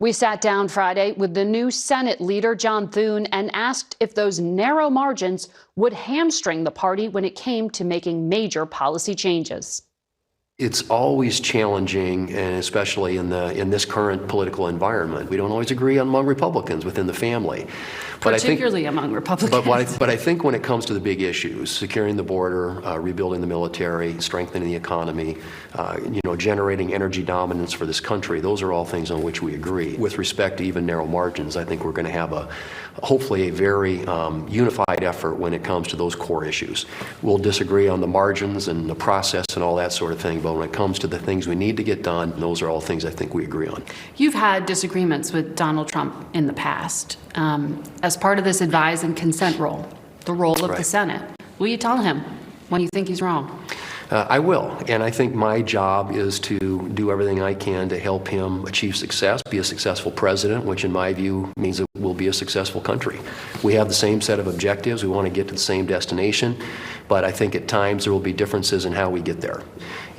We sat down Friday with the new Senate leader, John Thune, and asked if those narrow margins would hamstring the party when it came to making major policy changes. It's always challenging, and especially in this current political environment. We don't always agree among Republicans within the family. Particularly among Republicans. But I think when it comes to the big issues, securing the border, rebuilding the military, strengthening the economy, generating energy dominance for this country, those are all things on which we agree. With respect to even narrow margins, I think we're going to have hopefully a very unified effort when it comes to those core issues. We'll disagree on the margins and the process and all that sort of thing, but when it comes to the things we need to get done, those are all things I think we agree on. You've had disagreements with Donald Trump in the past. As part of this advise and consent role, the role of the Senate, will you tell him when you think he's wrong? I will, and I think my job is to do everything I can to help him achieve success, be a successful president, which in my view means it will be a successful country. We have the same set of objectives. We want to get to the same destination, but I think at times there will be differences in how we get there.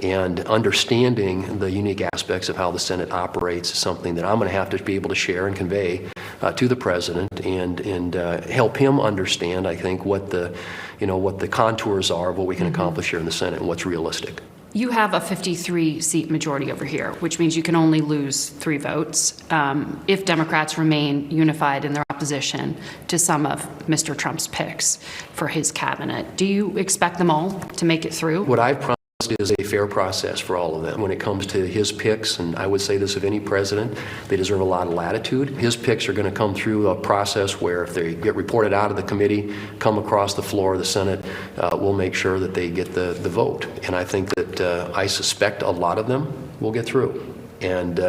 And understanding the unique aspects of how the Senate operates is something that I'm going to have to be able to share and convey to the president and help him understand, I think, what the contours are of what we can accomplish here in the Senate and what's realistic. You have a 53-seat majority over here, which means you can only lose 3 votes if Democrats remain unified in their opposition to some of Mr. Trump's picks for his cabinet. Do you expect them all to make it through? What I've promised is a fair process for all of them. When it comes to his picks, and I would say this of any president, they deserve a lot of latitude. His picks are going to come through a process where if they get reported out of the committee, come across the floor of the Senate, we'll make sure that they get the vote. And I think that I suspect a lot of them will get through. And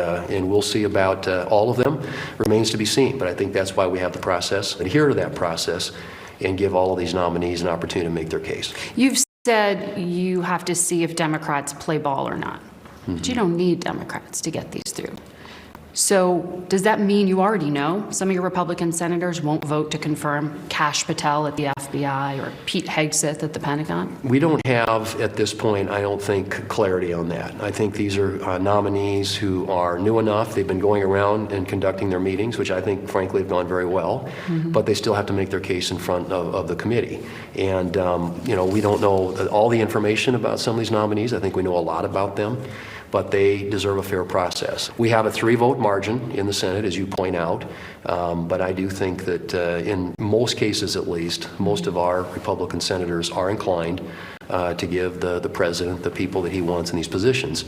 we'll see about all of them. Remains to be seen, but I think that's why we have the process. Adhere to that process and give all of these nominees an opportunity to make their case. You've said you have to see if Democrats play ball or not, but you don't need Democrats to get these through. So does that mean you already know some of your Republican senators won't vote to confirm Kash Patel at the FBI or Pete Hegseth at the Pentagon? We don't have, at this point, I don't think, clarity on that. I think these are nominees who are new enough. They've been going around and conducting their meetings, which I think, frankly, have gone very well. But they still have to make their case in front of the committee. And, we don't know all the information about some of these nominees. I think we know a lot about them, but they deserve a fair process. We have a 3-vote margin in the Senate, as you point out, but I do think that in most cases, at least, most of our Republican senators are inclined to give the president the people that he wants in these positions,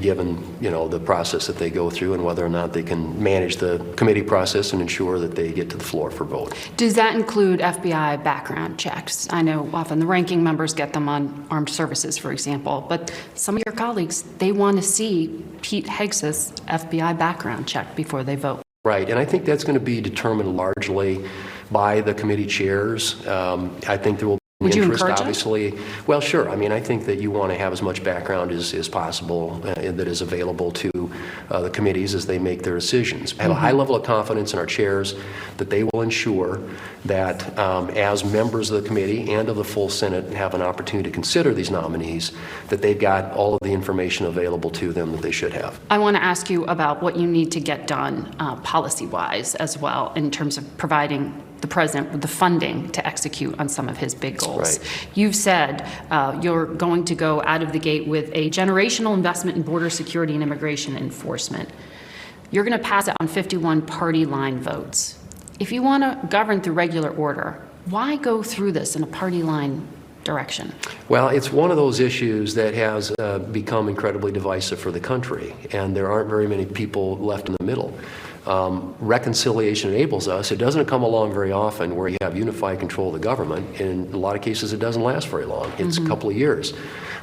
given the process that they go through and whether or not they can manage the committee process and ensure that they get to the floor for vote. Does that include FBI background checks? I know often the ranking members get them on armed services, for example, but some of your colleagues, they want to see Pete Hegseth's FBI background check before they vote. Right, and I think that's going to be determined largely by the committee chairs. I think there will Would you interest, encourage obviously. it? Well, sure. I mean, I think that you want to have as much background as possible that is available to the committees as they make their decisions. I have a high level of confidence in our chairs that they will ensure that as members of the committee and of the full Senate have an opportunity to consider these nominees, that they've got all of the information available to them that they should have. I want to ask you about what you need to get done policy-wise as well in terms of providing the president with the funding to execute on some of his big goals. Right. You've said you're going to go out of the gate with a generational investment in border security and immigration enforcement. You're going to pass it on 51 party line votes. If you want to govern through regular order, why go through this in a party line direction? Well, it's one of those issues that has become incredibly divisive for the country, and there aren't very many people left in the middle. Reconciliation enables us. It doesn't come along very often where you have unified control of the government. In a lot of cases, it doesn't last very long. It's a couple of years.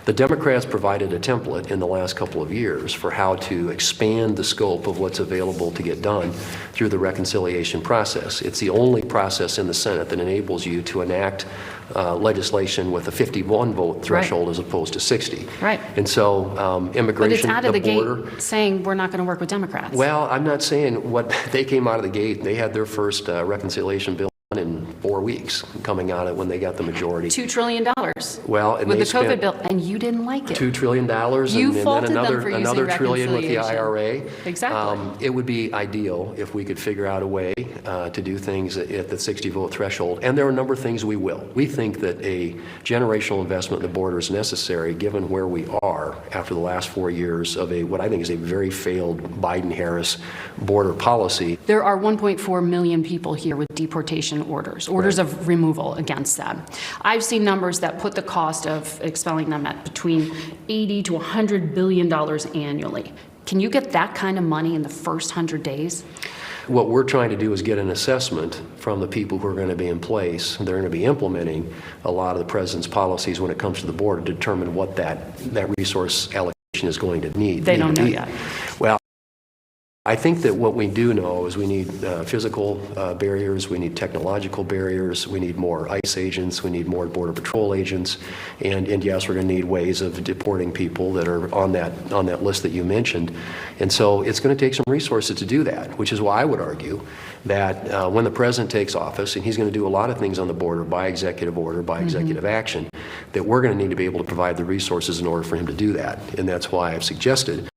The Democrats provided a template in the last couple of years for how to expand the scope of what's available to get done through the reconciliation process. It's the only process in the Senate that enables you to enact legislation with a 51 vote threshold as opposed to 60. Right. And so immigration, but it's out of the border, gate saying we're not going to work with Democrats. Well, I'm not saying what they came out of the gate. They had their first reconciliation bill in 4 weeks, coming out of when they got the majority. $2 trillion Well, and with they the COVID spent bill, and you didn't like it. $2 trillion, You and then faulted them another for using another trillion with the reconciliation. IRA. Exactly. It would be ideal if we could figure out a way to do things at the 60-vote threshold, and there are a number of things we will. We think that a generational investment in the border is necessary, given where we are after the last 4 years of what I think is a very failed Biden-Harris border policy. There are 1.4 million people here with deportation orders of removal against them. I've seen numbers that put the cost of expelling them at between $80 to $100 billion annually. Can you get that kind of money in the first 100 days? What we're trying to do is get an assessment from the people who are going to be in place. They're going to be implementing a lot of the president's policies when it comes to the border to determine what that resource allocation is going to need. They don't know yet. Well, I think that what we do know is we need physical barriers, we need technological barriers, we need more ICE agents, we need more Border Patrol agents, and yes, we're going to need ways of deporting people that are on that list that you mentioned. And so it's going to take some resources to do that, which is why I would argue that when the president takes office, and he's going to do a lot of things on the border by executive order, by executive action, that we're going to need to be able to provide the resources in order for him to do that. And that's why I've suggested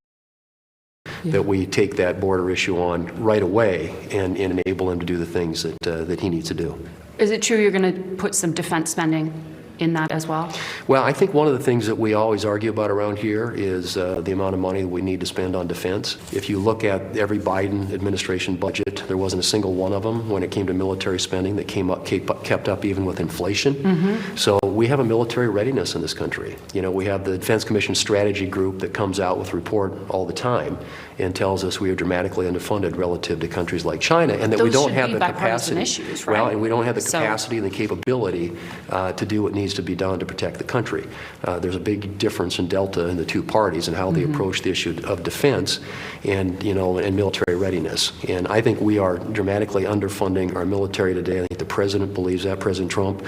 that we take that border issue on right away and enable him to do the things that he needs to do. Is it true you're going to put some defense spending in that as well? Well, I think one of the things that we always argue about around here is the amount of money that we need to spend on defense. If you look at every Biden administration budget, there wasn't a single one of them when it came to military spending that kept up even with inflation. So we have a military readiness in this country. You know, we have the Defense Commission Strategy Group that comes out with a report all the time and tells us we are dramatically underfunded relative to countries like China, and that we don't have the capacity. Issues, right? Well, and we don't have the capacity and the capability to do what needs to be done to protect the country. There's a big difference in delta in the two parties and how they approach the issue of defense and military readiness. And I think we are dramatically underfunding our military today. I think the president believes that, President Trump,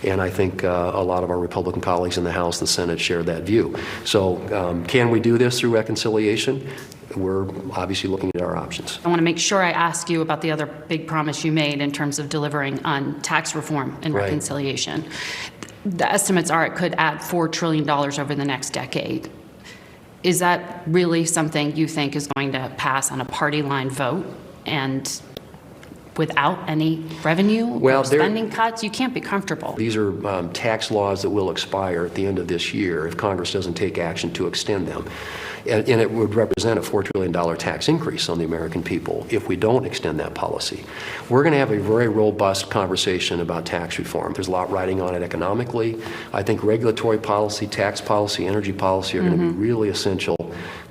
and I think a lot of our Republican colleagues in the House and the Senate share that view. So can we do this through reconciliation? We're obviously looking at our options. I want to make sure I ask you about the other big promise you made in terms of delivering on tax reform and reconciliation. The estimates are it could add $4 trillion over the next decade. Is that really something you think is going to pass on a party line vote and without any revenue or spending cuts? You can't be comfortable. These are tax laws that will expire at the end of this year if Congress doesn't take action to extend them. And it would represent a $4 trillion tax increase on the American people if we don't extend that policy. We're going to have a very robust conversation about tax reform. There's a lot riding on it economically. I think regulatory policy, tax policy, energy policy are going to be really essential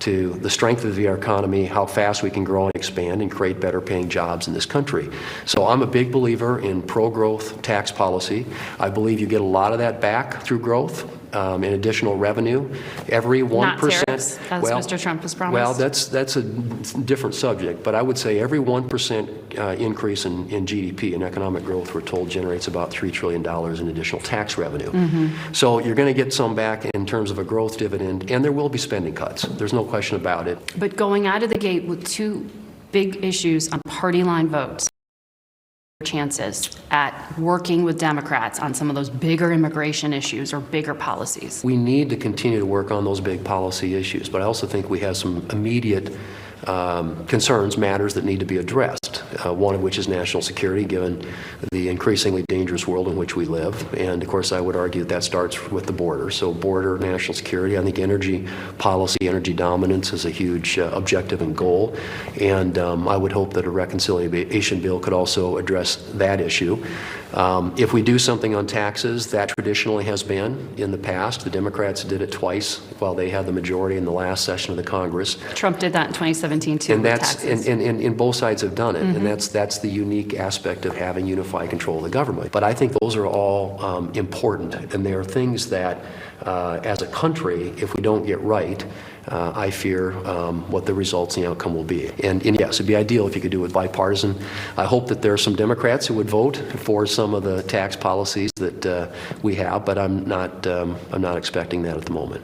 to the strength of our economy, how fast we can grow and expand and create better paying jobs in this country. So I'm a big believer in pro-growth tax policy. I believe you get a lot of that back through growth. In additional revenue, every 1%. Not tariffs, as Mr. Trump has promised. Well, that's a different subject, but I would say every 1% increase in GDP and economic growth, we're told, generates about $3 trillion in additional tax revenue. So you're going to get some back in terms of a growth dividend, and there will be spending cuts. There's no question about it. But going out of the gate with two big issues on party line votes, chances at working with Democrats on some of those bigger immigration issues or bigger policies? We need to continue to work on those big policy issues, but I also think we have some immediate concerns, matters that need to be addressed, one of which is national security, given the increasingly dangerous world in which we live. And, of course, I would argue that starts with the border. So border, national security. I think energy policy, energy dominance is a huge objective and goal. And I would hope that a reconciliation bill could also address that issue. If we do something on taxes, that traditionally has been in the past. The Democrats did it twice while they had the majority in the last session of the Congress. Trump did that in 2017 too. And that's taxes. and both sides have done it, and that's the unique aspect of having unified control of the government. But I think those are all important, and they are things that, as a country, if we don't get right, I fear what the results and the outcome will be. And yes, it'd be ideal if you could do it bipartisan. I hope that there are some Democrats who would vote for some of the tax policies that we have, but I'm not expecting that at the moment.